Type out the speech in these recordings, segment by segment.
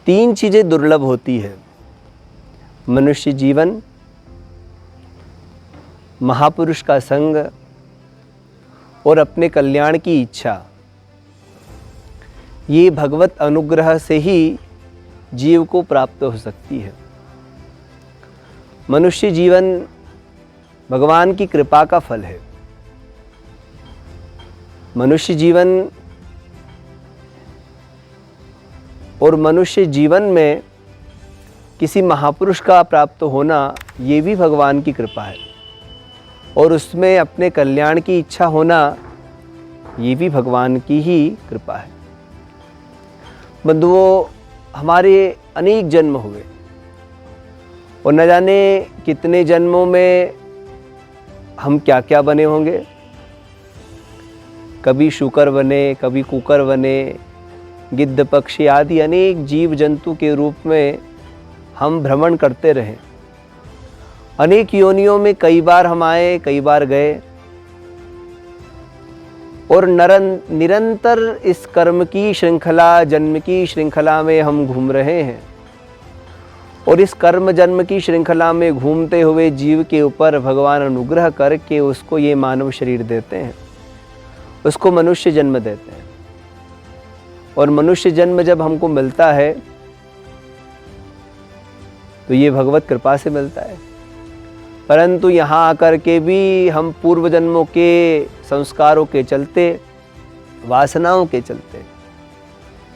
तीन चीज़ें दुर्लभ होती है: मनुष्य जीवन, महापुरुष का संग और अपने कल्याण की इच्छा। ये भगवत अनुग्रह से ही जीव को प्राप्त हो सकती है। मनुष्य जीवन भगवान की कृपा का फल है। मनुष्य जीवन और मनुष्य जीवन में किसी महापुरुष का प्राप्त होना, ये भी भगवान की कृपा है। और उसमें अपने कल्याण की इच्छा होना, ये भी भगवान की ही कृपा है। बंधुओं, हमारे अनेक जन्म हुए और न जाने कितने जन्मों में हम क्या क्या बने होंगे। कभी शूकर बने, कभी कुकर बने, गिद्ध पक्षी आदि अनेक जीव जंतु के रूप में हम भ्रमण करते रहे। अनेक योनियों में कई बार हम आए, कई बार गए और निरंतर इस कर्म की श्रृंखला, जन्म की श्रृंखला में हम घूम रहे हैं। और इस कर्म जन्म की श्रृंखला में घूमते हुए जीव के ऊपर भगवान अनुग्रह करके उसको ये मानव शरीर देते हैं, उसको मनुष्य जन्म देते हैं। और मनुष्य जन्म जब हमको मिलता है तो ये भगवत कृपा से मिलता है। परंतु यहाँ आकर के भी हम पूर्व जन्मों के संस्कारों के चलते, वासनाओं के चलते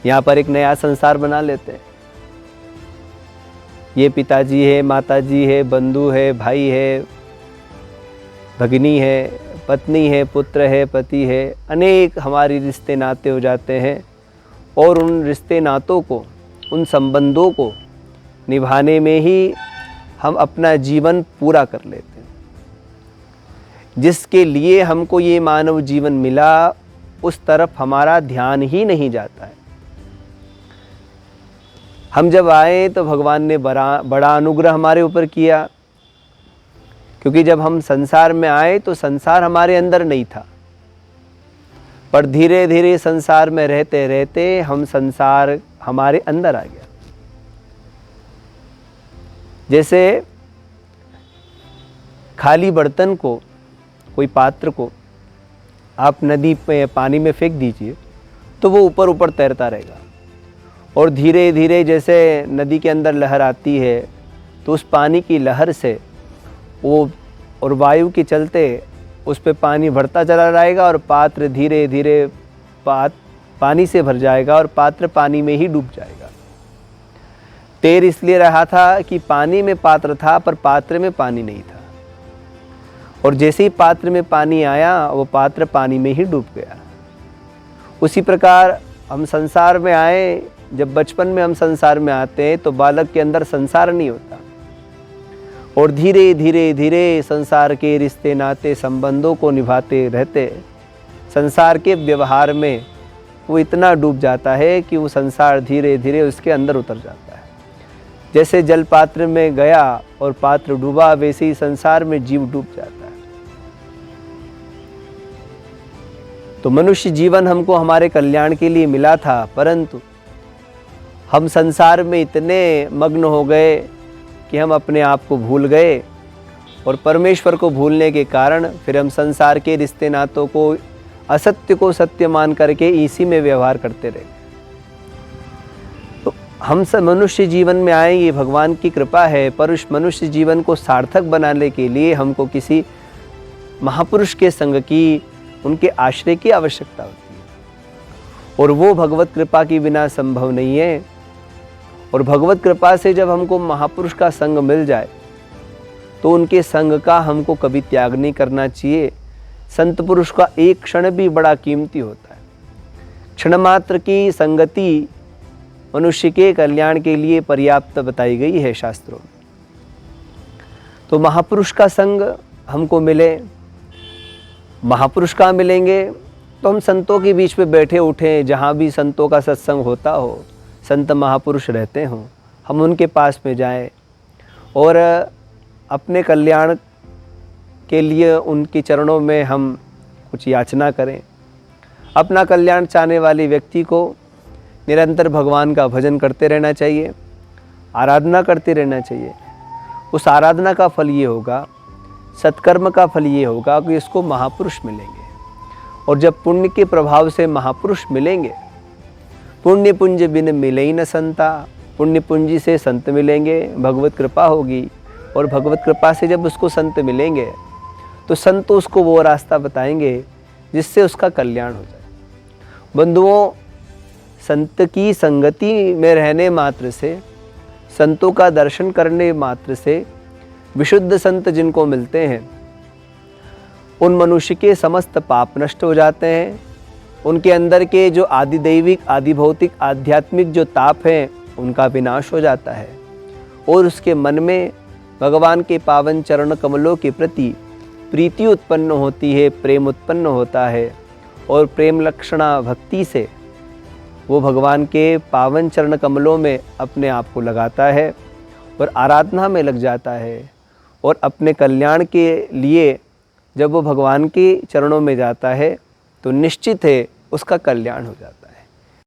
यहाँ पर एक नया संसार बना लेते हैं। ये पिताजी है, माताजी है, बंधु है, भाई है, भगिनी है, पत्नी है, पुत्र है, पति है, अनेक हमारी रिश्ते नाते हो जाते हैं। और उन रिश्ते नातों को, उन संबंधों को निभाने में ही हम अपना जीवन पूरा कर लेते हैं। जिसके लिए हमको ये मानव जीवन मिला, उस तरफ हमारा ध्यान ही नहीं जाता है। हम जब आए तो भगवान ने बड़ा अनुग्रह हमारे ऊपर किया, क्योंकि जब हम संसार में आए तो संसार हमारे अंदर नहीं था, पर धीरे धीरे संसार में रहते रहते हम संसार हमारे अंदर आ गया। जैसे खाली बर्तन को, कोई पात्र को आप नदी में, पानी में फेंक दीजिए तो वो ऊपर ऊपर तैरता रहेगा। और धीरे धीरे जैसे नदी के अंदर लहर आती है तो उस पानी की लहर से वो और वायु के चलते उस पे पानी बढ़ता चला जाएगा और पात्र धीरे धीरे पानी से भर जाएगा और पात्र पानी में ही डूब जाएगा। तैर इसलिए रहा था कि पानी में पात्र था, पर पात्र में पानी नहीं था। और जैसे ही पात्र में पानी आया, वो पात्र पानी में ही डूब गया। उसी प्रकार हम संसार में आए। जब बचपन में हम संसार में आते हैं तो बालक के अंदर संसार नहीं होता, और धीरे धीरे धीरे संसार के रिश्ते नाते संबंधों को निभाते रहते संसार के व्यवहार में वो इतना डूब जाता है कि वो संसार धीरे धीरे उसके अंदर उतर जाता है। जैसे जल पात्र में गया और पात्र डूबा, वैसे ही संसार में जीव डूब जाता है। तो मनुष्य जीवन हमको हमारे कल्याण के लिए मिला था, परंतु हम संसार में इतने मग्न हो गए कि हम अपने आप को भूल गए। और परमेश्वर को भूलने के कारण फिर हम संसार के रिश्ते नातों को, असत्य को सत्य मान करके इसी में व्यवहार करते रहे। तो हम सब मनुष्य जीवन में आए, ये भगवान की कृपा है। पर उस मनुष्य जीवन को सार्थक बनाने के लिए हमको किसी महापुरुष के संग की, उनके आश्रय की आवश्यकता होती है। और वो भगवत कृपा के बिना संभव नहीं है। और भगवत कृपा से जब हमको महापुरुष का संग मिल जाए तो उनके संग का हमको कभी त्याग नहीं करना चाहिए। संत पुरुष का एक क्षण भी बड़ा कीमती होता है। क्षण मात्र की संगति मनुष्य के कल्याण के लिए पर्याप्त बताई गई है शास्त्रों में। तो महापुरुष का संग हमको मिले, महापुरुष कहाँ मिलेंगे? तो हम संतों के बीच में बैठे उठें, जहाँ भी संतों का सत्संग होता हो, संत महापुरुष रहते हों, हम उनके पास में जाएं और अपने कल्याण के लिए उनके चरणों में हम कुछ याचना करें। अपना कल्याण चाहने वाले व्यक्ति को निरंतर भगवान का भजन करते रहना चाहिए, आराधना करते रहना चाहिए। उस आराधना का फल ये होगा, सत्कर्म का फल ये होगा कि इसको महापुरुष मिलेंगे। और जब पुण्य के प्रभाव से महापुरुष मिलेंगे, पुण्य पुंज बिन मिले ही न संता, पुण्य पूंजी से संत मिलेंगे, भगवत कृपा होगी। और भगवत कृपा से जब उसको संत मिलेंगे तो संत उसको वो रास्ता बताएंगे जिससे उसका कल्याण हो जाए। बंधुओं, संत की संगति में रहने मात्र से, संतों का दर्शन करने मात्र से विशुद्ध संत जिनको मिलते हैं, उन मनुष्य के समस्त पाप नष्ट हो जाते हैं। उनके अंदर के जो आदिदैविक, आदिभौतिक, आध्यात्मिक जो ताप हैं उनका विनाश हो जाता है और उसके मन में भगवान के पावन चरण कमलों के प्रति प्रीति उत्पन्न होती है, प्रेम उत्पन्न होता है। और प्रेम लक्षणा भक्ति से वो भगवान के पावन चरण कमलों में अपने आप को लगाता है और आराधना में लग जाता है। और अपने कल्याण के लिए जब वो भगवान के चरणों में जाता है तो निश्चित है उसका कल्याण हो जाता है।